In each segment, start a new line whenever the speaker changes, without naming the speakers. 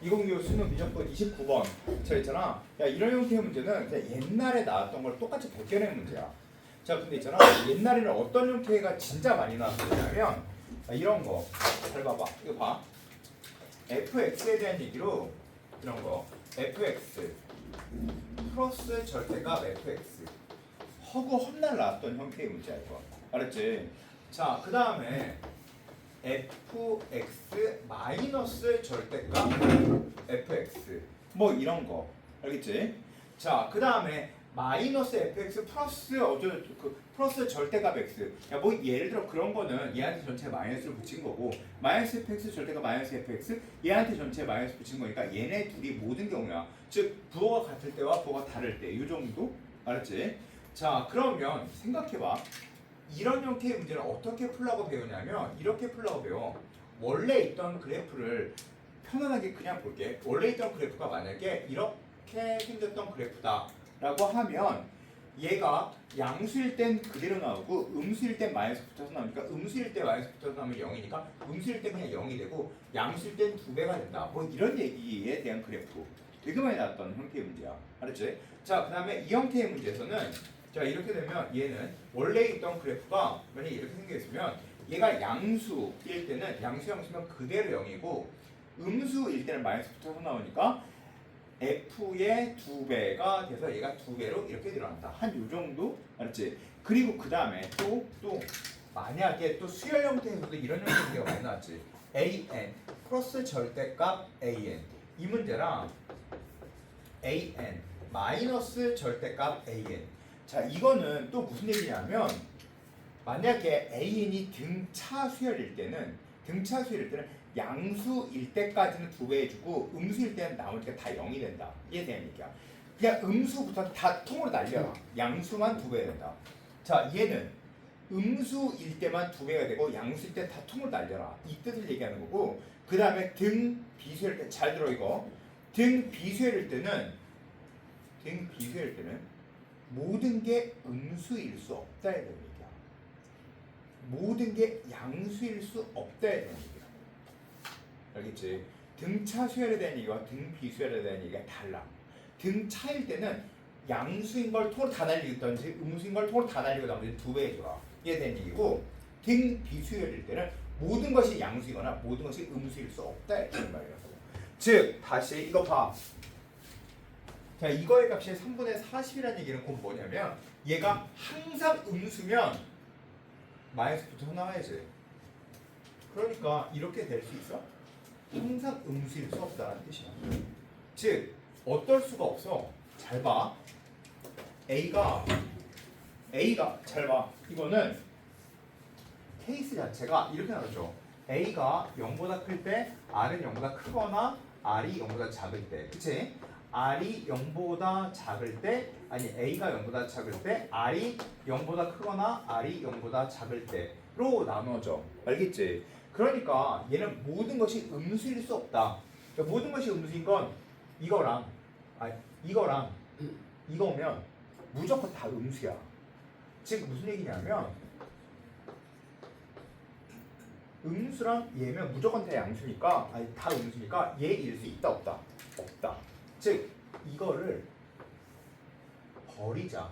2025 수능 미적분 29번 자 있잖아. 야 이런 형태의 문제는 그냥 옛날에 나왔던 걸 똑같이 벗겨낸 문제야. 자 근데 있잖아 옛날에는 어떤 형태가 진짜 많이 나왔냐면 이런 거 잘 봐봐. 이거 봐. fx에 대한 얘기로 이런 거 fx 플러스 절대값 fx 허구 헛날 나왔던 형태의 문제야 이거. 알았지? 자 그 다음에 fx 마이너스 절대값 fx 뭐 이런 거 알겠지? 자 그 다음에 마이너스 fx 플러스 그 플러스 절대값 x 야 뭐 예를 들어 그런 거는 얘한테 전체 마이너스를 붙인 거고 마이너스 fx 절대값 마이너스 fx 얘한테 전체 마이너스 붙인 거니까 얘네 둘이 모든 경우야. 즉 부호가 같을 때와 부호가 다를 때 이 정도 알았지? 자 그러면 생각해봐. 이런 형태의 문제를 어떻게 풀라고 배우냐면 이렇게 풀라고 배워. 원래 있던 그래프를 편안하게 그냥 볼게. 원래 있던 그래프가 만약에 이렇게 생겼던 그래프다 라고 하면 얘가 양수일 땐 그대로 나오고 음수일 땐 마이너스 붙어서 나오니까 음수일 때 마이너스 붙어서 나오면 0이니까 음수일 때 그냥 0이 되고 양수일 땐 2배가 된다. 뭐 이런 얘기에 대한 그래프 되게 많이 나왔던 형태의 문제야. 알았지? 자 그 다음에 이 형태의 문제에서는 자 이렇게 되면 얘는 원래 있던 그래프가 만약에 이렇게 생겨있으면 얘가 양수일 때는 양수면 그대로 0이고 음수일 때는 마이너스 붙어서 나오니까 f의 2배가 돼서 얘가 2배로 이렇게 늘어난다. 한 요 정도? 알았지? 그리고 그 다음에 또 만약에 또 수열 형태에서도 이런 형태의 문제가 많이 나왔지. an 플러스 절대값 an 이 문제랑 an 마이너스 절대값 an 자 이거는 또 무슨 얘기냐면 만약에 an이 등차 수열일 때는 양수일 때까지는 2배 해주고 음수일 때는 나머지가 다 0이 된다. 이게 대한 얘기야. 그냥 음수부터 다 통으로 날려라. 양수만 2배 된다. 자 얘는 음수일 때만 2배가 되고 양수일 때 다 통으로 날려라. 이 뜻을 얘기하는 거고 그 다음에 등 비수일 때 잘 들어 이거 등 비수열일 때는 모든 게 음수일 수 없다에 대한 얘기야. 모든 게 양수일 수 없다에 대한 얘기야. 알겠지? 등차 수열에 대한 얘기와 등 비수열에 대한 얘기가 달라. 등차일 때는 양수인 걸 통으로 다 날리든지 음수인 걸 통으로 다 날리고 나머지 2배 해줘라. 이에 대한 얘기고 등 비수열일 때는 모든 것이 양수이거나 모든 것이 음수일 수 없다 이런 말이라고. 즉 다시 이거 봐. 자 이거의 값이 3분의 40이라는 얘기는 곧 뭐냐면 얘가 항상 음수면 마이너스 붙어서 나와야지. 그러니까 이렇게 될 수 있어? 항상 음수일 수 없다는 뜻이야. 즉 어떨 수가 없어. 잘 봐. A가 잘 봐. 이거는 케이스 자체가 이렇게 나오죠. A가 0보다 클 때 R은 0보다 크거나 R이 0보다 작을 때. 그치? R이 0보다 작을 때 아니 A가 0보다 작을 때 R이 0보다 크거나 R이 0보다 작을 때로 나눠져. 알겠지? 그러니까 얘는 모든 것이 음수일 수 없다. 그러니까 모든 것이 음수인 건 이거랑 이거면 무조건 다 음수야. 즉 무슨 얘기냐면 음수랑 얘면 무조건 다 양수니까 다 음수니까 얘일 수 있다 없다? 없다. 즉 이거를 버리자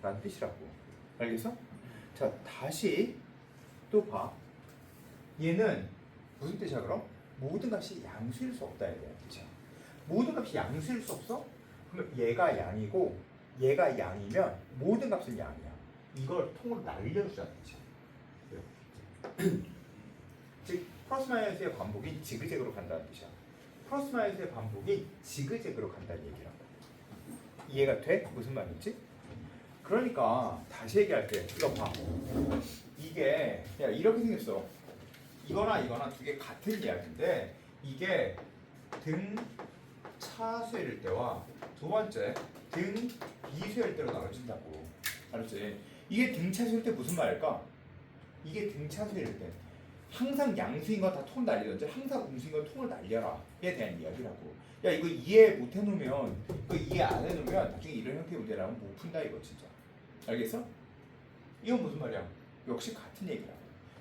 라는 뜻이라고. 알겠어? 자 다시 또 봐. 얘는 무슨 뜻이야 그럼? 모든 값이 양수일 수 없다에 대한 뜻이야. 모든 값이 양수일 수 없어? 그러면 얘가 양이고 얘가 양이면 모든 값은 양이야. 이걸 통으로 날려주자는 뜻이야. 즉 플러스 마이너스의 반복이 지그재그로 간다는 뜻이야. 플러스 마이너스의 반복이 지그재그로 간다는 얘기라고. 이해가 돼? 무슨 말인지? 그러니까 다시 얘기할게. 이거 봐. 이게 야 이렇게 생겼어. 이거나 두 개 같은 이야기인데 이게 등 차수일 때와 두 번째 등 비수일 때로 나눠진다고. 알았지? 이게 등 차수일 때 무슨 말일까? 이게 등 차수일 때 항상 양수인 거 다 통 날리든지 항상 음수인 거 통을 날려라에 대한 이야기라고. 야 이거 이해 못 해놓으면 이거 이해 안 해놓으면 나중에 이런 형태의 문제라면 못 푼다 이거 진짜. 알겠어? 이건 무슨 말이야? 역시 같은 얘기야.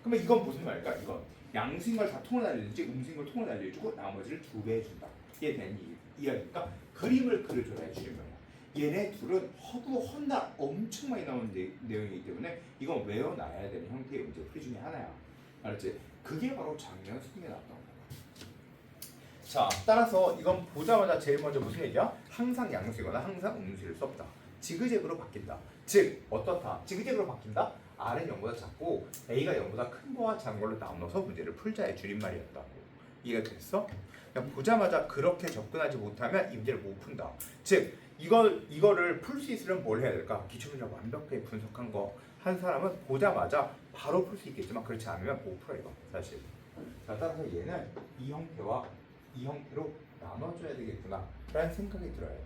그러면 이건 무슨 말일까? 이건 양수인 걸 다 통을 날리든지 음수인 걸 통을 날려주고 나머지를 2배 해준다. 얘에 대한 이야기니까 그림을 그려줘야 해주는 거야. 얘네 둘은 허구헌날 엄청 많이 나오는 내용이기 때문에 이건 외워놔야 되는 형태의 문제 풀이 중에 하나야. 알았지? 그게 바로 작년 수능에 나왔던 거야. 자, 따라서 이건 보자마자 제일 먼저 무슨 얘기야? 항상 양수이거나 항상 음수일 수 없다. 지그재그로 바뀐다. 즉 어떻다? 지그재그로 바뀐다? R은 0보다 작고 A가 0보다 큰 거와 작은 걸로 나눠서 문제를 풀자의 줄임말이었다고. 이해가 됐어? 그냥 보자마자 그렇게 접근하지 못하면 이 문제를 못 푼다. 즉 이거를 풀 수 있으려면 뭘 해야 될까? 기출문제를 완벽하게 분석한 거 한 사람은 보자마자 바로 풀 수 있겠지만 그렇지 않으면 못 풀어 이거 사실. 자, 따라서 얘는 이 형태와 이 형태로 나눠줘야 되겠구나 라는 생각이 들어야 돼.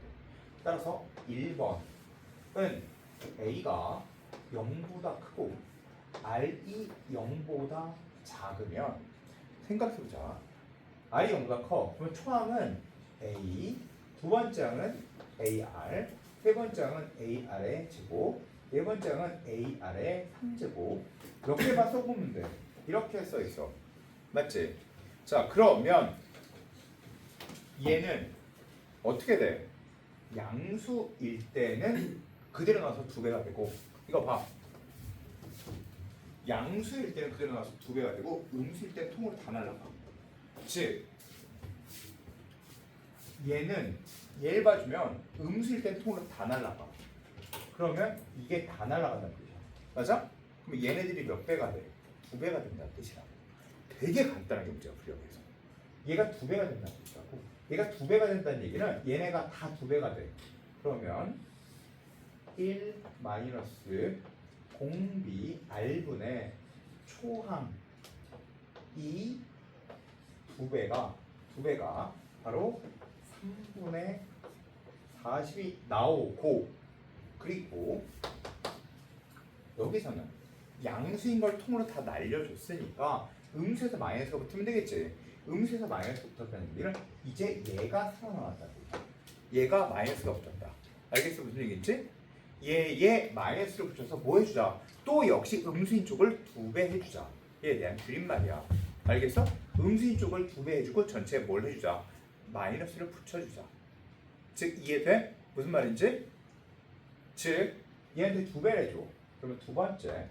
따라서 1번은 A가 0보다 크고 R이 0보다 작으면 생각해보자. R이 0보다 커. 그러면 초항은 A, 두 번째 항은 AR, 세 번째 항은 AR의 제곱, 네 번째 항은 AR의 3제곱. 이렇게만 써보면 돼. 이렇게 써있어. 맞지? 자, 그러면 얘는 어떻게 돼? 양수일 때는 그대로 나와서 2배가 되고, 이거 봐. 양수일 때는 그대로 나와서 2배가 되고 음수일 때는 통으로 다 날라가. 즉 얘를 봐주면 음수일 때는 통으로 다 날라가. 그러면 이게 다 날라간다는 뜻이야. 맞아? 그럼 얘네들이 몇 배가 돼? 2배가 된다는 뜻이라고. 되게 간단하게 문제가 풀려서 얘가 2배가 된다는 뜻이라고. 얘가 2배가 된다는 얘기는 얘네가 다 2배가 돼. 그러면 1 마이너스 공비 R분의 초항 이 2배가 바로 3분의 40이 나오고, 그리고 여기서는 양수인 걸 통으로 다 날려줬으니까 음수에서 마이너스가 붙으면 되겠지. 음수에서 마이너스가 붙었다는 얘기는 이제 얘가 살아나왔다고. 얘가 마이너스가 붙었다. 알겠어? 무슨 얘기인지? 얘에 마이너스를 붙여서 뭐 해주자? 또 역시 음수인 쪽을 2배 해주자. 얘에 대한 줄임말이야. 알겠어? 음수인 쪽을 2배 해주고 전체에 뭘 해주자? 마이너스를 붙여주자. 즉 이해돼? 무슨 말인지? 즉 얘한테 2배를 해줘. 그러면 두 번째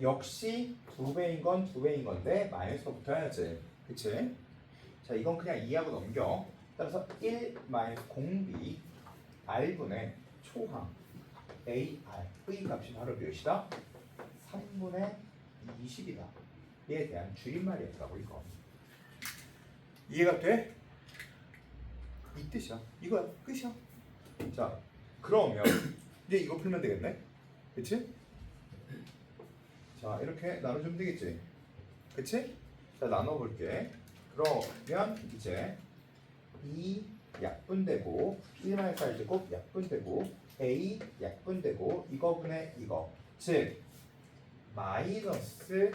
역시 2배인 건 2배인 건데 마이너스가 붙어야지. 그치? 자, 이건 그냥 이해하고 넘겨. 따라서 1 마이너스 공비 R분의 초항 AR의 값이 바로 몇이다? 3분의 20이다. 얘에 대한 줄임말이었다고 이거. 이해가 돼? 이 뜻이야. 이거야. 끝이야. 자, 그러면 이제 이거 풀면 되겠네. 그치? 자, 이렇게 나눠주면 되겠지. 그치? 자, 나눠볼게. 그러면 이제 2 약분되고 1-4제곱 약분되고 A 약분되고 이거분의 이거, 즉 마이너스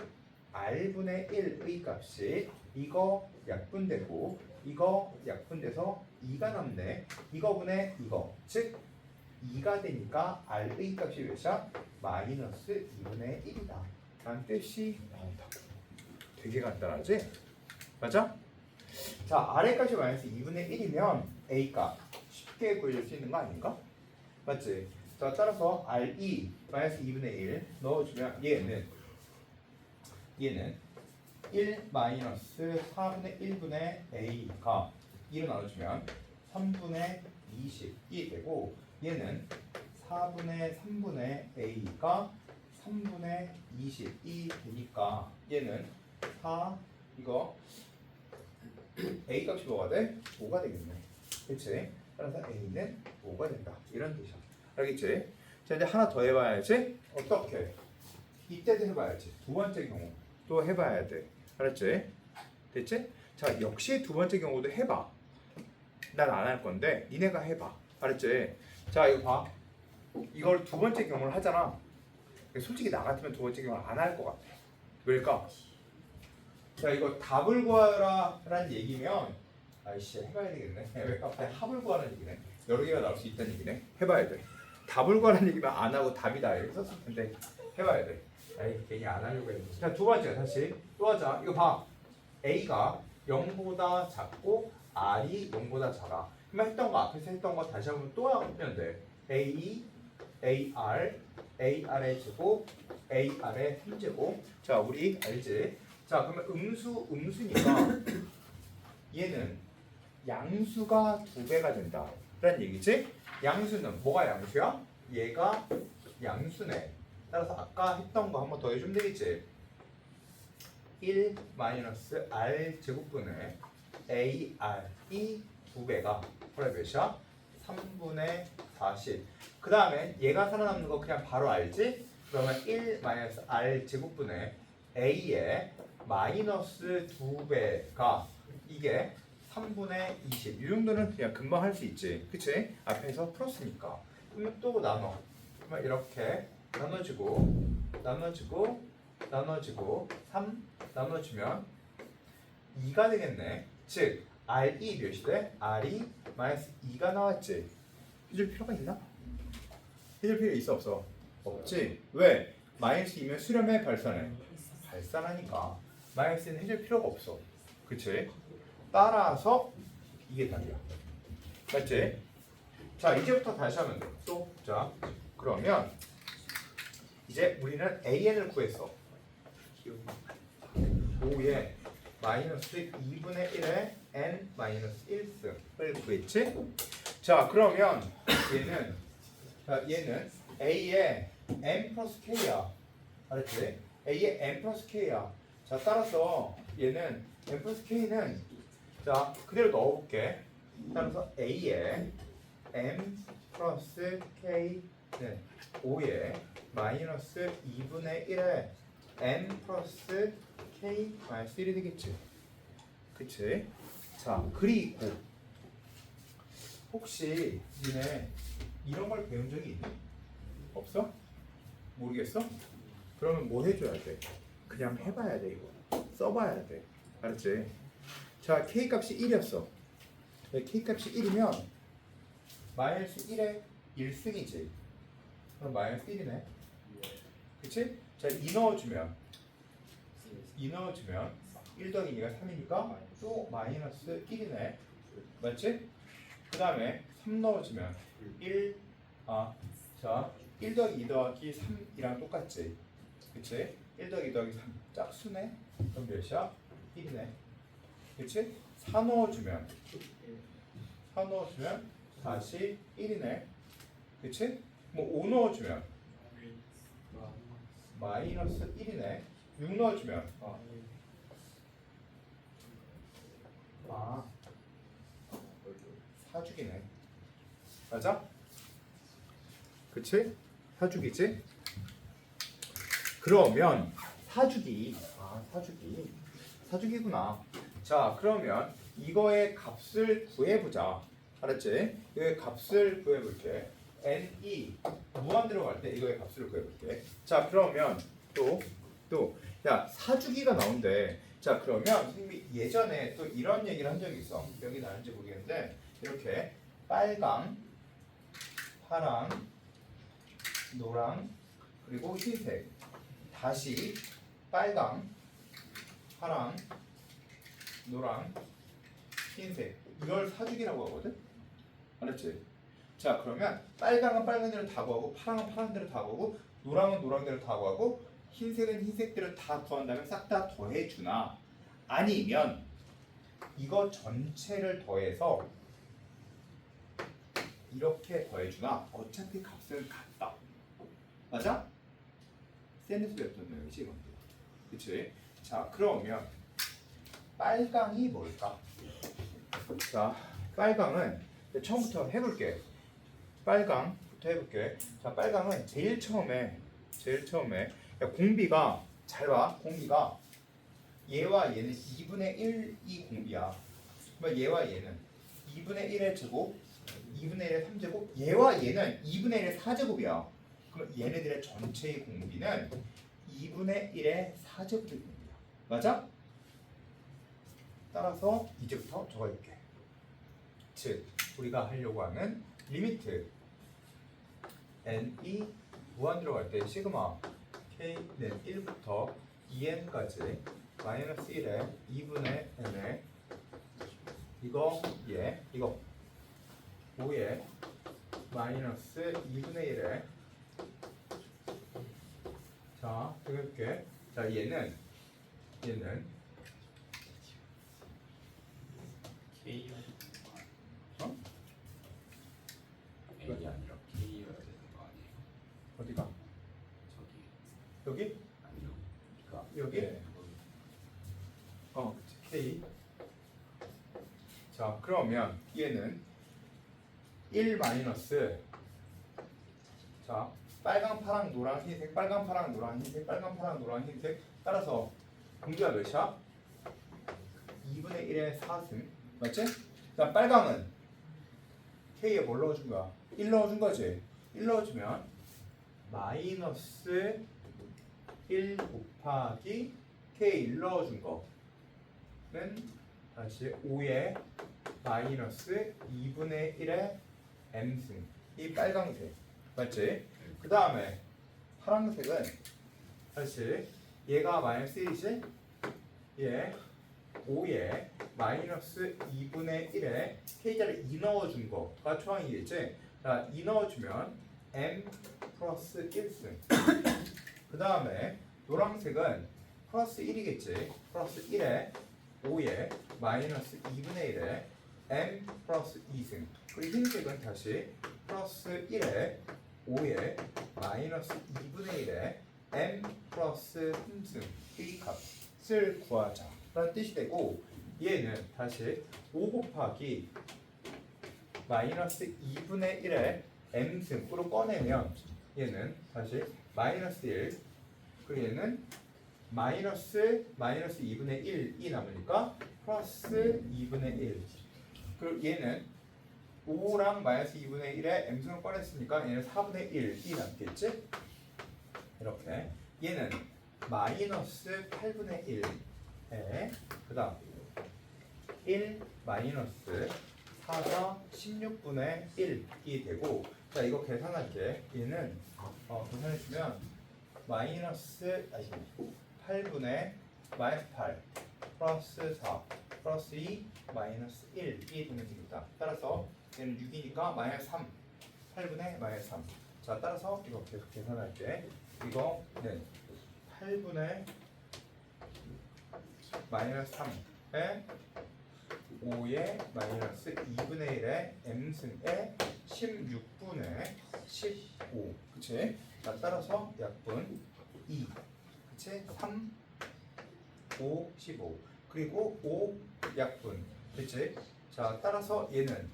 R분의 1의 값이 이거 약분되고 이거 약분돼서 2가 남네. 이거분의 이거, 즉 2가 되니까 R의 값이 몇이야? 마이너스 2분의 1이다 라는 뜻이 나온다고. 되게 간단하지? 맞아? 자, R의 값이 마이너스 2분의 1이면 A 값 쉽게 구해줄 수 있는 거 아닌가? 맞지? 자, 따라서 RE 마이너스 2분의 1 넣어주면 얘는 1 마이너스 4분의 1분의 A가 2로 나눠주면 3분의 20이 되고, 얘는 4분의 3분의 A가 3분의 20이 되니까 얘는 4 이거 A 값이 뭐가 돼? 5가 되겠네. 그치? 따라서 A는 5가 된다. 이런 뜻이야. 알겠지? 자, 이제 하나 더 해봐야지. 어떻게? 이때도 해봐야지. 두 번째 경우 또 해봐야 돼. 알았지? 됐지? 자, 역시 두 번째 경우도 해봐. 난 안 할 건데 니네가 해봐. 알았지? 자, 이거 봐. 이걸 두 번째 경우를 하잖아. 솔직히 나 같으면 두 번째 경우를 안 할 것 같아. 왜일까? 자, 이거 답을 구하라 라는 얘기면 아이씨 해봐야 되겠네. 왜 갑자기 합을 구하라는 얘기네. 여러 개가 나올 수 있다는 얘기네. 해봐야 돼. 답을 구하라는 얘기면 안 하고 답이다 이렇게 썼을 텐데 해봐야 돼. 아이 괜히 안 하려고 했는데. 자, 두 번째 다시 또 하자. 이거 봐. A가 0보다 작고 r이 0보다 작아. 그러면 했던 거 앞에서 했던 거 다시 한번 또 하면 돼. a, ar, ar의 제곱, ar의 3제곱. 자, 우리 알지? 자, 그러면 음수니까 얘는 양수가 2배가 된다. 라는 얘기지? 양수는 뭐가 양수야? 얘가 양수네. 따라서 아까 했던 거 한 번 더 해주면 되겠지? 1 마이너스 r 제곱분의 ar이 2배가 그래 몇이야? 3분의 40. 그 다음에 얘가 살아남는 거 그냥 바로 알지? 그러면 1 마이너스 r 제곱분의 a의 마이너스 2배가 이게 3분의 20. 이 정도는 그냥 금방 할 수 있지. 그치? 앞에서 풀었으니까. 그러면 또 나눠. 그러면 이렇게 나눠지고 3 나눠주면 2가 되겠네. 즉 R이 몇이 돼? R이 마이너스 2가 나왔지. 해줄 필요가 있나? 해줄 필요 있어 없어? 없지. 왜? 마이너스 2면 수렴해 발산해? 발산하니까 마이너스는 해줄 필요가 없어. 그치? 따라서 이게 답이야. 맞지? 자 이제부터 다시 하면 돼. 또 자 그러면 이제 우리는 AN을 구했어. 5에 마이너스 2분의 1에 n 마이너스 1승을 구했지? 자 그러면 얘는 A의 n 플러스 K야. 알았지? A의 n 플러스 K야. 자 따라서 얘는 n 플러스 K는 자 그대로 넣어볼게. 따라서 A의 n 플러스 K는 5에 마이너스 2분의 1에 n 플러스 k 마이너스 1이 되겠지. 그치? 자 그리고 혹시 니네 이런 걸 배운 적이 있니? 없어? 모르겠어? 그러면 뭐 해줘야 돼? 그냥 해봐야 돼 이거. 써봐야 돼. 알았지? 자 k 값이 1이었어. k 값이 1이면 마이너스 1에 1승이지. 그럼 마이너스 1이네. 그치? 자, 2 넣어주면 1 더하기 2가 3이니까 또 마이너스 1이네. 맞지? 그 다음에 3 넣어주면 1 더하기 2 더하기 3이랑 똑같지? 그치? 1 더하기 2 더하기 3 짝수네? 그럼 몇이야? 1이네. 그치? 4 넣어주면 다시 1이네. 그치? 뭐 5 넣어주면 마이너스 1이네. 6 넣어주면 4주기네. 맞아? 그치? 4주기지? 그러면 4주기구나. 자 그러면 이거의 값을 구해보자. 알았지? 이거의 값을 구해볼게. n이 무한 들어갈 때 이거의 값을 구해볼게. 자 그러면 야 4주기가 나온대. 자 그러면 선생님이 예전에 또 이런 얘기를 한 적이 있어. 여기 나는지 모르겠는데 이렇게 빨강, 파랑, 노랑 그리고 흰색 다시 빨강, 파랑, 노랑, 흰색 이걸 4주기라고 하거든. 알았지? 자 그러면 빨강은 빨간대로 다 구하고 파랑은 파란대로 다 구하고 노랑은 노랑대로 다 구하고 흰색은 흰색대로 다 구한다면 싹 다 더해주나 아니면 이거 전체를 더해서 이렇게 더해주나 어차피 값은 같다. 맞아? 세누스 벡터는 내용이지 이건. 그치? 자 그러면 빨강이 뭘까? 자 빨강은 처음부터 해볼게. 빨강부터 해볼게. 자, 빨강은 제일 처음에 야, 공비가 잘 봐. 공비가 얘와 얘는 2분의 1이 공비야. 그러면 얘와 얘는 2분의 1의 제곱, 2분의 1의 3제곱, 얘와 얘는 2분의 1의 4제곱이야. 그럼 얘네들의 전체의 공비는 2분의 1의 4제곱이 공비야. 맞아? 따라서 이제부터 적어줄게. 즉 우리가 하려고 하는 리미트 n이 무한 들어갈 때 시그마 k는 1부터 2n까지 마이너스 1에 2분의 n의 이거 얘 이거 5에 마이너스 2분의 1에 자 이렇게 자 얘는
K여야
어?
A가 아니라 K여야 되는 거 아니에요?
어디가?
저기
여기?
아니요.
여기?
네.
K 자 그러면 얘는 1 마이너스 자 빨강 파랑 노랑 흰색 빨강 파랑 노랑 흰색 빨강 파랑 노랑 흰색 따라서 공주가 몇이야? 2분의 1의 4승 맞지? 자 빨강은 K에 뭘 넣어준 거야? 1 넣어준 거지? 1 넣어주면 마이너스 1 곱하기 K 1 넣어준 거는 다시 5에 마이너스 2분의 1의 M승 이 빨강색 맞지? 그 다음에 파란색은 사실 얘가 마이너스 1이지? 얘 5에 마이너스 2분의 1에 K자를 2 넣어준 거가 초항이겠지? 자, 2 넣어주면 M 플러스 1승 그 다음에 노란색은 플러스 1이겠지? 플러스 1에 5에 마이너스 2분의 1에 M 플러스 2승 그리고 흰색은 다시 플러스 1에 5에 마이너스 2분의 1에 M 플러스 3승 이 값을 구하자 라는 뜻이 되고 얘는 다시 5 곱하기 마이너스 2분의 1에 M승으로 꺼내면 얘는 다시 마이너스 1 그리고 얘는 마이너스 2분의 1이 남으니까 플러스 2분의 1 그리고 얘는 5랑 마이너스 2분의 1에 M승을 꺼냈으니까 얘는 4분의 1이 남겠지? 이렇게 얘는 마이너스 8분의 1에 그 다음 1 마이너스 4가 16분의 1이 되고 자 이거 계산할게 얘는 계산해주면 마이너스 8분의 마이너스 8 플러스 4 플러스 2 마이너스 1이 되면 됩니다. 따라서 얘는 6이니까 마이너스 3 8분의 마이너스 3 자 따라서 이거 계속 계산할게 이거는 8분의 마이너스 3에 5의 마이너스 2분의 1의 M승에 16분의 15 그치? 자 따라서 약분 2 그치? 3 5 15 그리고 5 약분 그치? 자 따라서 얘는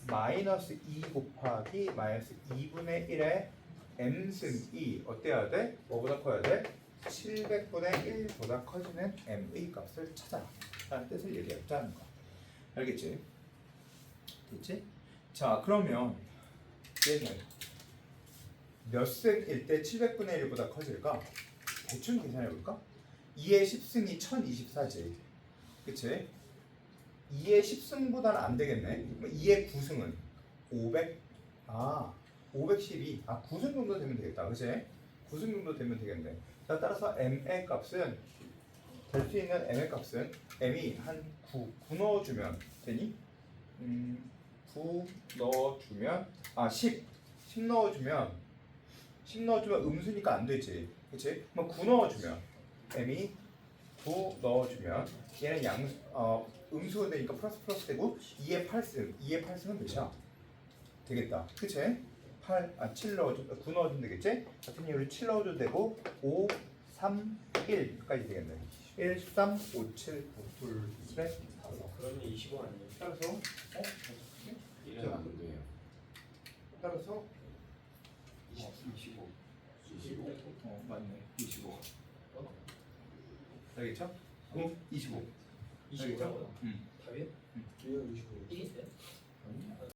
마이너스 2 곱하기 마이너스 2분의 1의 M승이 어때야 돼? 뭐보다 커야 돼? 700분의 1보다 커지는 M의 값을 찾아라 라는 뜻을 얘기하자는 거야 알겠지? 됐지? 자 그러면 얘는 몇 승일 때 700분의 1보다 커질까? 대충 계산해볼까? 2의 10승이 1024지 그치? 2의 10승보다는 안 되겠네 2의 9승은 500 512 9승 정도 되면 되겠다 그치? 9승 정도 되면 되겠네 자 따라서 M의 값은 될 수 있는 M의 값은 M이 한 9 넣어주면 되니? 9 넣어주면 10 넣어주면 음수니까 안 되지 그치? 그럼 9 넣어주면 M이 9 넣어주면 얘는 음수가 되니까 플러스 되고 2의 8승은 몇이야? 되겠다 그치? 7 넣어주면 9 넣어주면 되겠지? 같은 이유로 7 넣어줘도 되고 5 3 1까지 되겠네 1 3 5 7 9 둘 셋 다섯
그러면 25 아니에요?
따라서
이래는 안 돼요.
따라서
25.
맞네 25 알겠죠? 25
25라고요?
응.
답이? 25. 1인데?